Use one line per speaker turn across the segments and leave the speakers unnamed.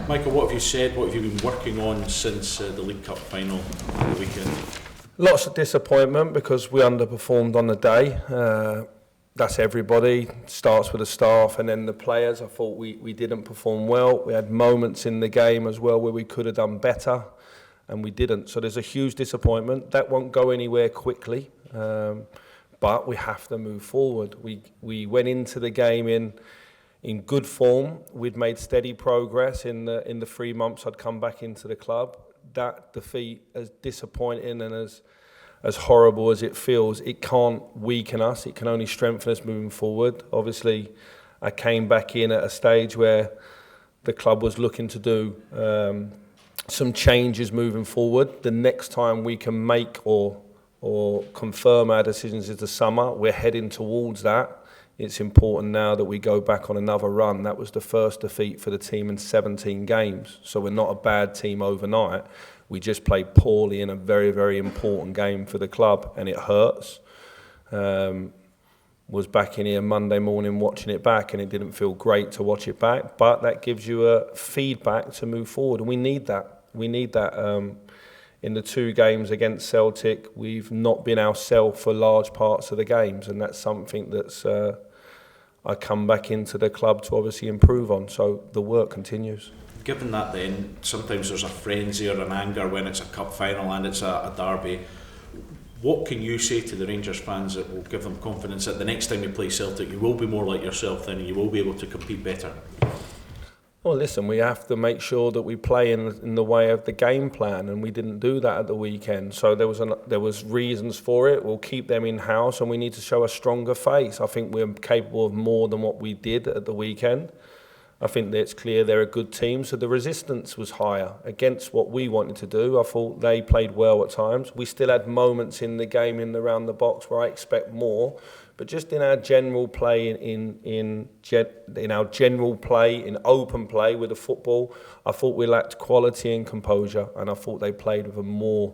Michael, what have you said? What have you been working on since the League Cup final on the weekend?
Lots of disappointment because we underperformed on the day. That's everybody. Starts with the staff and then the players. I thought we didn't perform well. We had moments in the game as well where we could have done better and we didn't. So there's a huge disappointment. That won't go anywhere quickly, but we have to move forward. We went into the game in good form. We'd made steady progress in the 3 months I'd come back into the club. That defeat, as disappointing and as horrible as it feels, it can't weaken us. It can only strengthen us moving forward. Obviously, I came back in at a stage where the club was looking to do some changes moving forward. The next time we can make or confirm our decisions is the summer. We're heading towards that. It's important now that we go back on another run. That was the first defeat for the team in 17 games. So we're not a bad team overnight. We just played poorly in a very, very important game for the club, and it hurts. Was back in here Monday morning watching it back, and it didn't feel great to watch it back. But that gives you a feedback to move forward, and we need that. We need that. In the 2 games against Celtic, we've not been ourselves for large parts of the games, and that's something that's I come back into the club to obviously improve on. So the work continues.
Given that then, sometimes there's a frenzy or an anger when it's a cup final and it's a derby. What can you say to the Rangers fans that will give them confidence that the next time you play Celtic, you will be more like yourself then and you will be able to compete better?
Well, listen, we have to make sure that we play in the way of the game plan, and we didn't do that at the weekend. So there was reasons for it. We'll keep them in-house, and we need to show a stronger face. I think we're capable of more than what we did at the weekend. I think that it's clear they're a good team, so the resistance was higher against what we wanted to do. I thought they played well at times. We still had moments in the game around the box where I expect more. But just in our general play, in our general play, in open play with the football, I thought we lacked quality and composure, and I thought they played with a more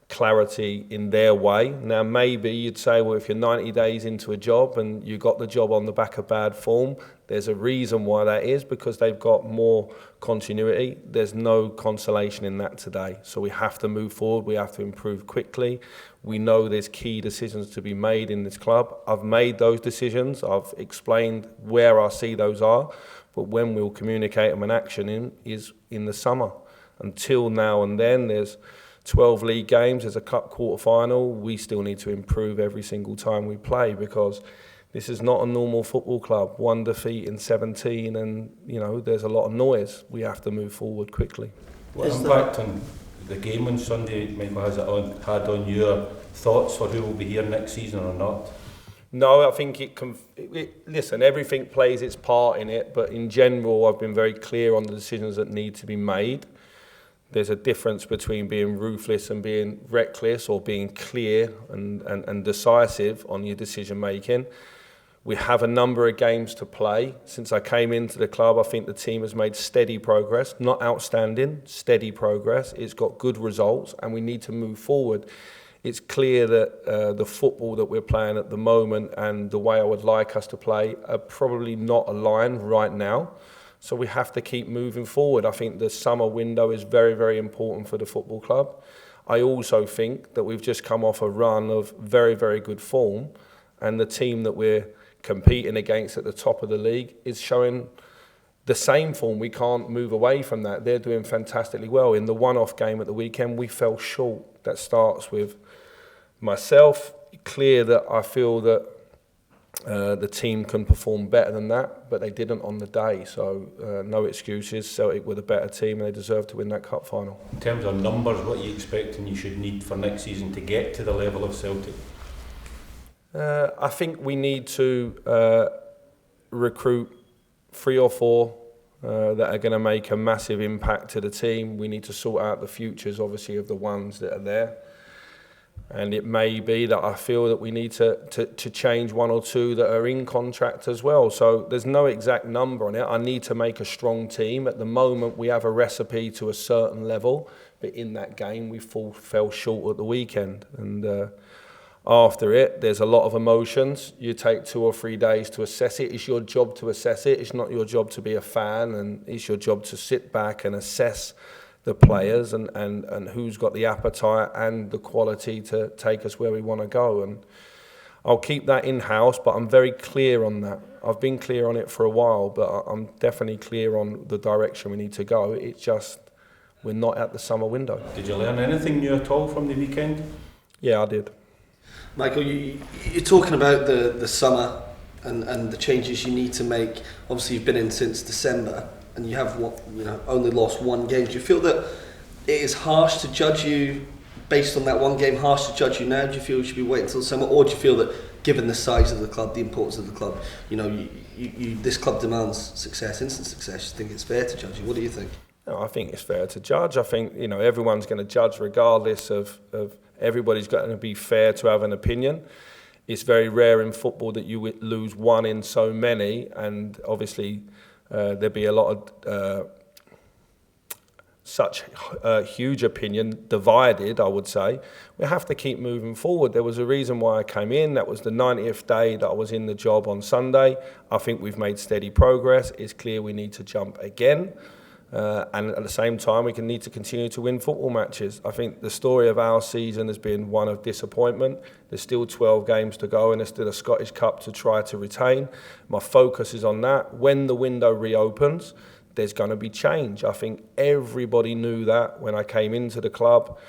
clarity in their way. Now, maybe you'd say, well, if you're 90 days into a job and you got the job on the back of bad form, there's a reason why that is, because they've got more continuity. There's no consolation in that today. So we have to move forward. We have to improve quickly. We know there's key decisions to be made in this club. I've made those decisions. I've explained where I see those are. But when we'll communicate them and action is in the summer. Until now and then, there's 12 league games, there's a cup quarter final. We still need to improve every single time we play, because this is not a normal football club. 1 defeat in 17, and there's a lot of noise. We have to move forward quickly.
What impact on the game on Sunday, Michael, has it had on your thoughts for who will be here next season or not?
No, I think listen, everything plays its part in it, but in general, I've been very clear on the decisions that need to be made. There's a difference between being ruthless and being reckless, or being clear and decisive on your decision making. We have a number of games to play. Since I came into the club, I think the team has made steady progress, not outstanding, steady progress. It's got good results, and we need to move forward. It's clear that the football that we're playing at the moment and the way I would like us to play are probably not aligned right now. So we have to keep moving forward. I think the summer window is very, very important for the football club. I also think that we've just come off a run of very, very good form, and the team that we're competing against at the top of the league is showing the same form. We can't move away from that. They're doing fantastically well. In the one-off game at the weekend, we fell short. That starts with myself. Clear that I feel that the team can perform better than that, but they didn't on the day. So no excuses. Celtic were the better team, and they deserve to win that cup final.
In terms of numbers, what are you expecting you should need for next season to get to the level of Celtic?
I think we need to recruit 3 or 4 that are going to make a massive impact to the team. We need to sort out the futures, obviously, of the ones that are there. And it may be that I feel that we need to change 1 or 2 that are in contract as well. So there's no exact number on it. I need to make a strong team. At the moment, we have a recipe to a certain level, but in that game, we fell short at the weekend. And after it, there's a lot of emotions. You take 2 or 3 days to assess it. It's your job to assess it. It's not your job to be a fan, and it's your job to sit back and assess the players and who's got the appetite and the quality to take us where we want to go. And I'll keep that in-house, but I'm very clear on that. I've been clear on it for a while, but I'm definitely clear on the direction we need to go. It's just we're not at the summer window.
Did you learn anything new at all from the weekend?
Yeah, I did.
Michael, you're talking about the summer and the changes you need to make. Obviously, you've been in since December, and you have only lost 1 game. Do you feel that it is harsh to judge you based on that 1 game? Harsh to judge you now? Do you feel you should be waiting until the summer, or do you feel that, given the size of the club, the importance of the club, this club demands success, instant success? You think it's fair to judge you? What do you think?
No, I think it's fair to judge. I think everyone's going to judge regardless of everybody's going to be fair to have an opinion. It's very rare in football that you lose 1 in so many, and obviously there'd be a lot of such huge opinion divided, I would say. We have to keep moving forward. There was a reason why I came in. That was the 90th day that I was in the job on Sunday. I think we've made steady progress. It's clear we need to jump again. And at the same time, we need to continue to win football matches. I think the story of our season has been one of disappointment. There's still 12 games to go, and there's still a Scottish Cup to try to retain. My focus is on that. When the window reopens, there's going to be change. I think everybody knew that when I came into the club.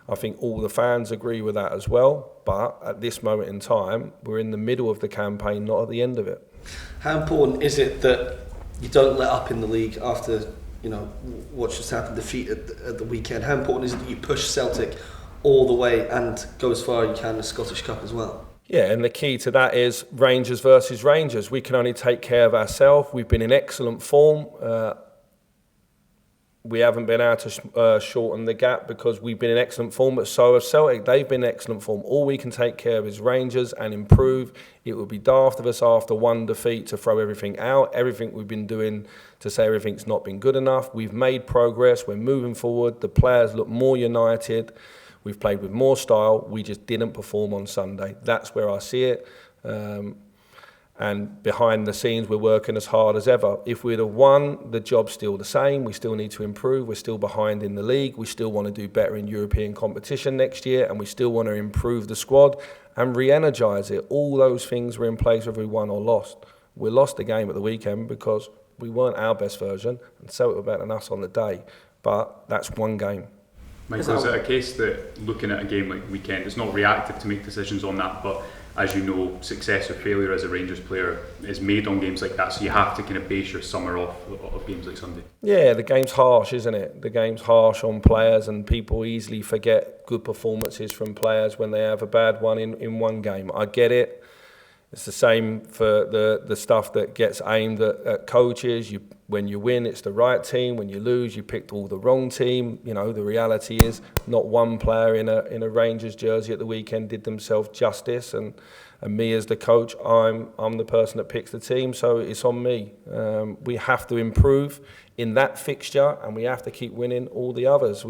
I think all the fans agree with that as well. But at this moment in time, we're in the middle of the campaign, not at the end of it.
How important is it that you don't let up in the league after what just happened, defeat at the weekend? How important is it that you push Celtic all the way and go as far as you can in the Scottish Cup as well?
Yeah, and the key to that is Rangers versus Rangers. We can only take care of ourselves. We've been in excellent form. We haven't been able to shorten the gap because we've been in excellent form, but so have Celtic. They've been in excellent form. All we can take care of is Rangers and improve. It would be daft of us after 1 defeat to throw everything out. Everything we've been doing to say everything's not been good enough. We've made progress. We're moving forward. The players look more united. We've played with more style. We just didn't perform on Sunday. That's where I see it. And behind the scenes, we're working as hard as ever. If we'd have won, the job's still the same. We still need to improve. We're still behind in the league. We still want to do better in European competition next year, and we still want to improve the squad and re-energise it. All those things were in place whether we won or lost. We lost the game at the weekend because we weren't our best version, and so it were better than us on the day. But that's 1 game.
Michael, is it a case that looking at a game like the weekend, it's not reactive to make decisions on that, but as you know, success or failure as a Rangers player is made on games like that, so you have to kind of base your summer off of games like Sunday? Yeah,
the game's harsh, isn't it? The game's harsh on players, and people easily forget good performances from players when they have a bad one in 1 game. I get it. It's the same for the stuff that gets aimed at coaches. When you win, it's the right team. When you lose, you picked all the wrong team. The reality is not 1 player in a Rangers jersey at the weekend did themselves justice. And me as the coach, I'm the person that picks the team, so it's on me. We have to improve in that fixture, and we have to keep winning all the others.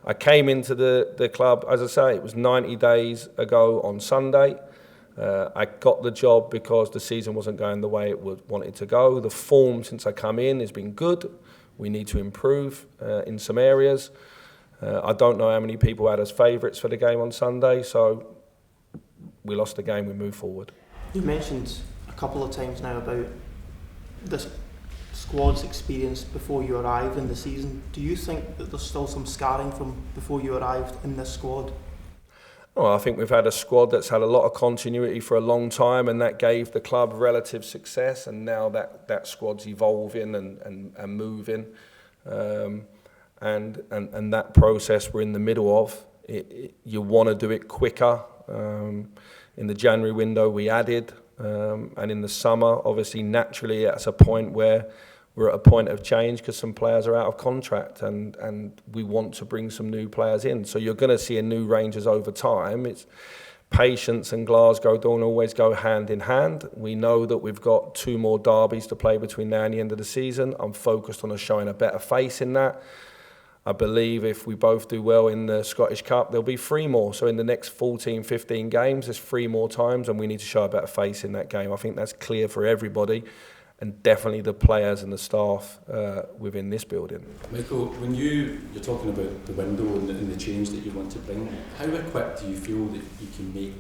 I came into the club, as I say, it was 90 days ago on Sunday. I got the job because the season wasn't going the way it wanted to go. The form since I come in has been good. We need to improve in some areas. I don't know how many people had as favourites for the game on Sunday, so we lost the game, we move forward.
You mentioned a couple of times now about this squad's experience before you arrived in the season. Do you think that there's still some scarring from before you arrived in this squad?
Well, I think we've had a squad that's had a lot of continuity for a long time, and that gave the club relative success, and now that squad's evolving and moving. And that process we're in the middle of. You want to do it quicker. In the January window we added, and in the summer, obviously, naturally, it's a point where we're at a point of change because some players are out of contract, and we want to bring some new players in. So you're going to see a new Rangers over time. It's patience and Glasgow don't always go hand in hand. We know that we've got 2 more derbies to play between now and the end of the season. I'm focused on us showing a better face in that. I believe if we both do well in the Scottish Cup, there'll be 3 more. So in the next 14, 15 games, there's 3 more times, and we need to show a better face in that game. I think that's clear for everybody, and definitely the players and the staff within this building.
Michael, when you're talking about the window and the change that you want to bring, how equipped do you feel that you can make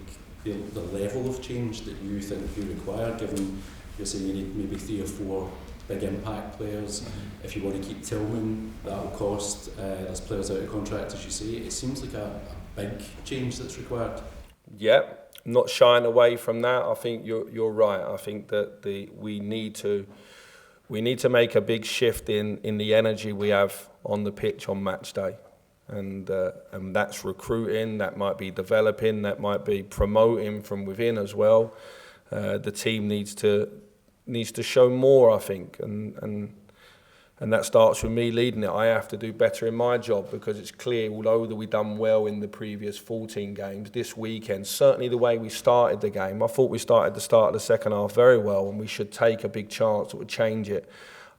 the level of change that you think you require, given you're saying you need maybe 3 or 4 big impact players? If you want to keep Tillman, that will cost. There's players out of contract, as you say. It seems like a big change that's required.
Yeah, not shying away from that. I think you're right. I think that we need to make a big shift in the energy we have on the pitch on match day, and that's recruiting. That might be developing. That might be promoting from within as well. The team needs to show more, I think, and that starts with me leading it. I have to do better in my job, because it's clear, although that we've done well in the previous 14 games, this weekend, certainly the way we started the game, I thought we started the start of the second half very well, and we should take a big chance that would change it.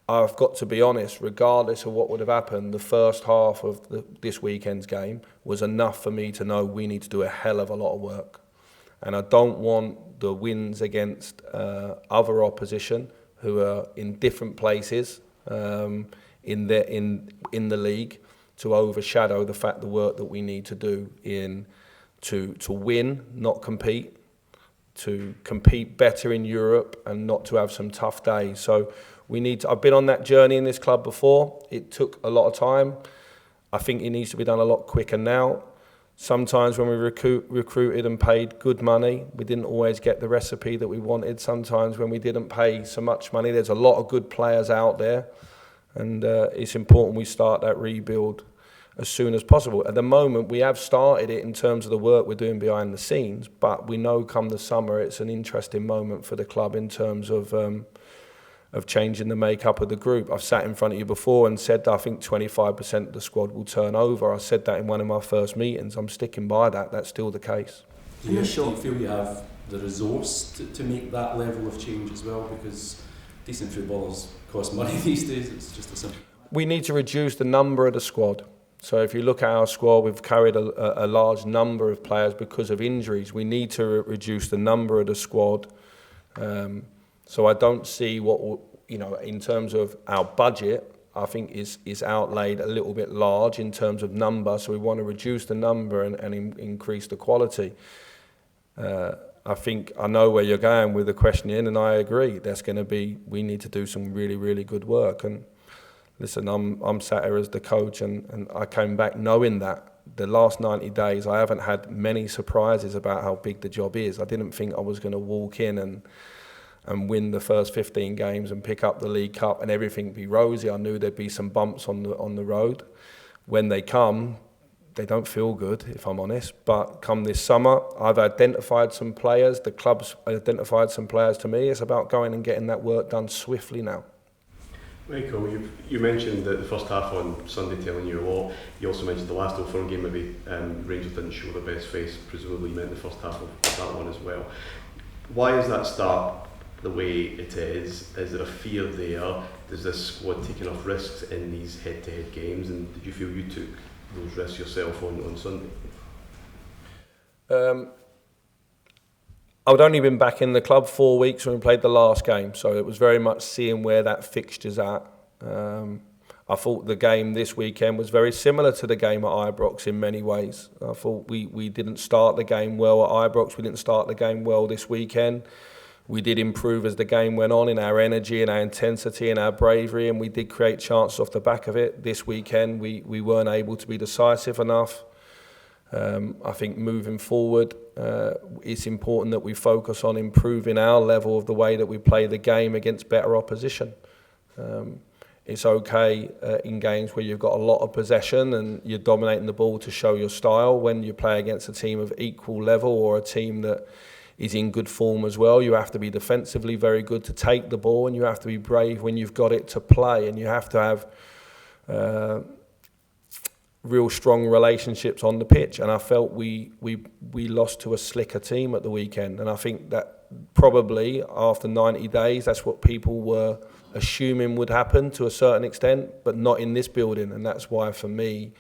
I've got to be honest, regardless of what would have happened, the first half of this weekend's game was enough for me to know we need to do a hell of a lot of work. And I don't want the wins against other opposition who are in different places in the league to overshadow the work that we need to do to win, not compete, to compete better in Europe, and not to have some tough days. So I've been on that journey in this club before. It took a lot of time. I think it needs to be done a lot quicker now. Sometimes when we recruited and paid good money, we didn't always get the recipe that we wanted. Sometimes when we didn't pay so much money, there's a lot of good players out there, and it's important we start that rebuild as soon as possible. At the moment, we have started it in terms of the work we're doing behind the scenes, but we know come the summer it's an interesting moment for the club in terms of changing the makeup of the group. I've sat in front of you before and said that I think 25% of the squad will turn over. I said that in one of my first meetings. I'm sticking by that. That's still the case.
Do you feel you have the resource to make that level of change as well? Because decent footballers cost money these days. It's just a simple.
We need to reduce the number of the squad. So if you look at our squad, we've carried a large number of players because of injuries. We need to reduce the number of the squad. So I don't see what, in terms of our budget, I think is outlaid a little bit large in terms of number. So we want to reduce the number and increase the quality. I think I know where you're going with the questioning, and I agree. We need to do some really, really good work. And listen, I'm sat here as the coach, and I came back knowing that. The last 90 days, I haven't had many surprises about how big the job is. I didn't think I was going to walk in and win the first 15 games and pick up the League Cup and everything be rosy. I knew there'd be some bumps on the road. When they come, they don't feel good, if I'm honest. But come this summer, I've identified some players. The club's identified some players to me. It's about going and getting that work done swiftly now.
Michael, you mentioned the first half on Sunday telling you a lot. You also mentioned the last Old Firm game, maybe Rangers didn't show their best face. Presumably you meant the first half of that one as well. Why is that start the way it is? Is there a fear there? Does this squad take enough risks in these head-to-head games? And did you feel you took those risks yourself on Sunday?
I'd only been back in the club 4 weeks when we played the last game, so it was very much seeing where that fixture's at. I thought the game this weekend was very similar to the game at Ibrox in many ways. I thought we didn't start the game well at Ibrox. We didn't start the game well this weekend. We did improve as the game went on in our energy and our intensity and our bravery, and we did create chances off the back of it. This weekend, we weren't able to be decisive enough. I think moving forward, it's important that we focus on improving our level of the way that we play the game against better opposition. It's okay in games where you've got a lot of possession and you're dominating the ball to show your style. When you play against a team of equal level or a team that is in good form as well, you have to be defensively very good to take the ball, and you have to be brave when you've got it to play, and you have to have real strong relationships on the pitch. And I felt we lost to a slicker team at the weekend, and I think that probably after 90 days that's what people were assuming would happen to a certain extent, but not in this building. And that's why, for me,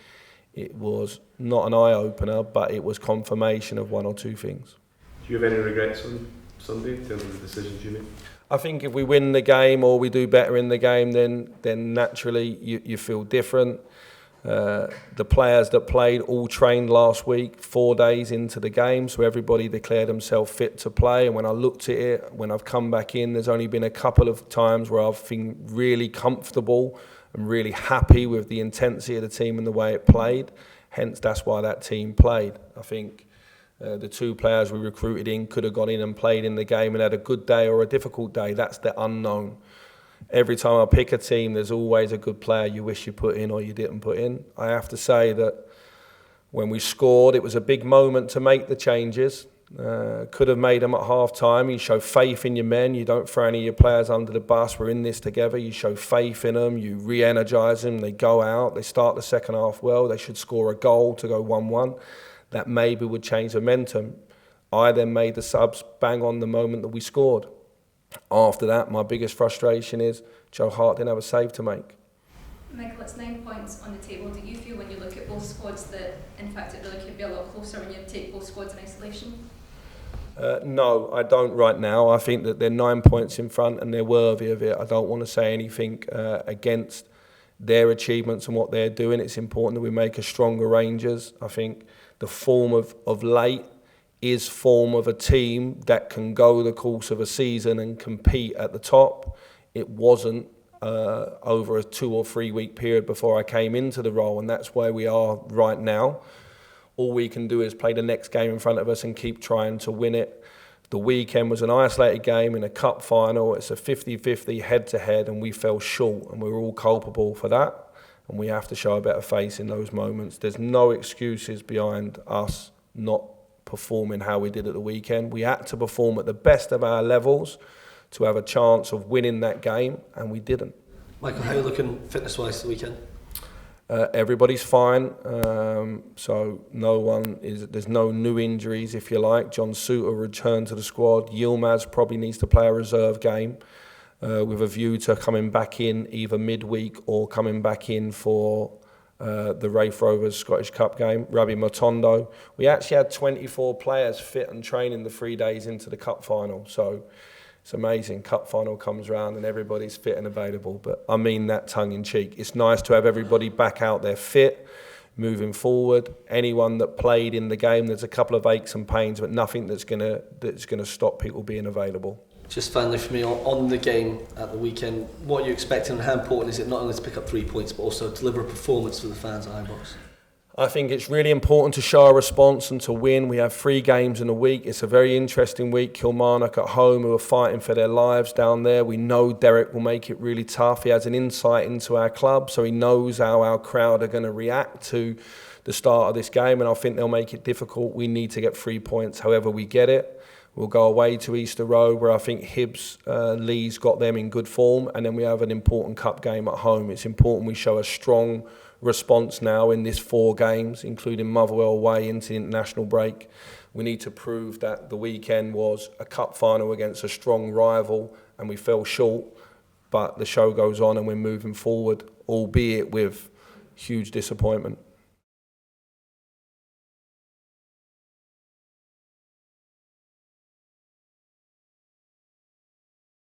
it was not an eye-opener, but it was confirmation of one or two things.
Do you have any regrets on Sunday in terms of the decisions you made?
I think if we win the game or we do better in the game, then naturally you feel different. The players that played all trained last week, 4 days into the game, so everybody declared themselves fit to play. And when I looked at it, when I've come back in, there's only been a couple of times where I've been really comfortable and really happy with the intensity of the team and the way it played. Hence, that's why that team played. I think the two players we recruited in could have gone in and played in the game and had a good day or a difficult day. That's the unknown. Every time I pick a team, there's always a good player you wish you put in or you didn't put in. I have to say that when we scored, it was a big moment to make the changes. Could have made them at half-time. You show faith in your men. You don't throw any of your players under the bus. We're in this together. You show faith in them. You re-energise them. They go out. They start the second half well. They should score a goal to go 1-1. That maybe would change momentum. I then made the subs bang on the moment that we scored. After that, my biggest frustration is Joe Hart didn't have a save to make.
Michael, it's 9 points on the table. Do you feel when you look at both squads that, in fact, it really could be a lot closer when you take both squads in isolation?
No, I don't right now. I think that they're 9 points in front and they're worthy of it. I don't want to say anything against their achievements and what they're doing. It's important that we make a stronger Rangers. I think the form of late is form of a team that can go the course of a season and compete at the top. It wasn't over a 2 or 3 week period before I came into the role, and that's where we are right now. All we can do is play the next game in front of us and keep trying to win it. The weekend was an isolated game in a cup final. It's a 50-50 head-to-head, and we fell short, and we were all culpable for that. And we have to show a better face in those moments. There's no excuses behind us not performing how we did at the weekend. We had to perform at the best of our levels to have a chance of winning that game, and we didn't.
Michael, how are you looking fitness-wise the weekend?
Everybody's fine, so there's no new injuries, if you like. John Suter returned to the squad. Yilmaz probably needs to play a reserve game with a view to coming back in either midweek or coming back in for the Raith Rovers Scottish Cup game. Rabbi Matondo. We actually had 24 players fit and training the 3 days into the cup final, so it's amazing. Cup final comes round and everybody's fit and available. But I mean that tongue in cheek. It's nice to have everybody back out there fit, moving forward. Anyone that played in the game, there's a couple of aches and pains, but nothing that's gonna stop people being available.
Just finally for me, on the game at the weekend, what are you expecting and how important is it not only to pick up 3 points but also deliver a performance for the fans at Ibrox?
I think it's really important to show a response and to win. We have 3 games in a week. It's a very interesting week. Kilmarnock at home, who are fighting for their lives down there. We know Derek will make it really tough. He has an insight into our club, so he knows how our crowd are going to react to the start of this game, and I think they'll make it difficult. We need to get 3 points however we get it. We'll go away to Easter Road, where I think Hibs, Lee's got them in good form, and then we have an important cup game at home. It's important we show a strong response now in this 4 games, including Motherwell away into the international break. We need to prove that the weekend was a cup final against a strong rival and we fell short, but the show goes on and we're moving forward, albeit with huge disappointment.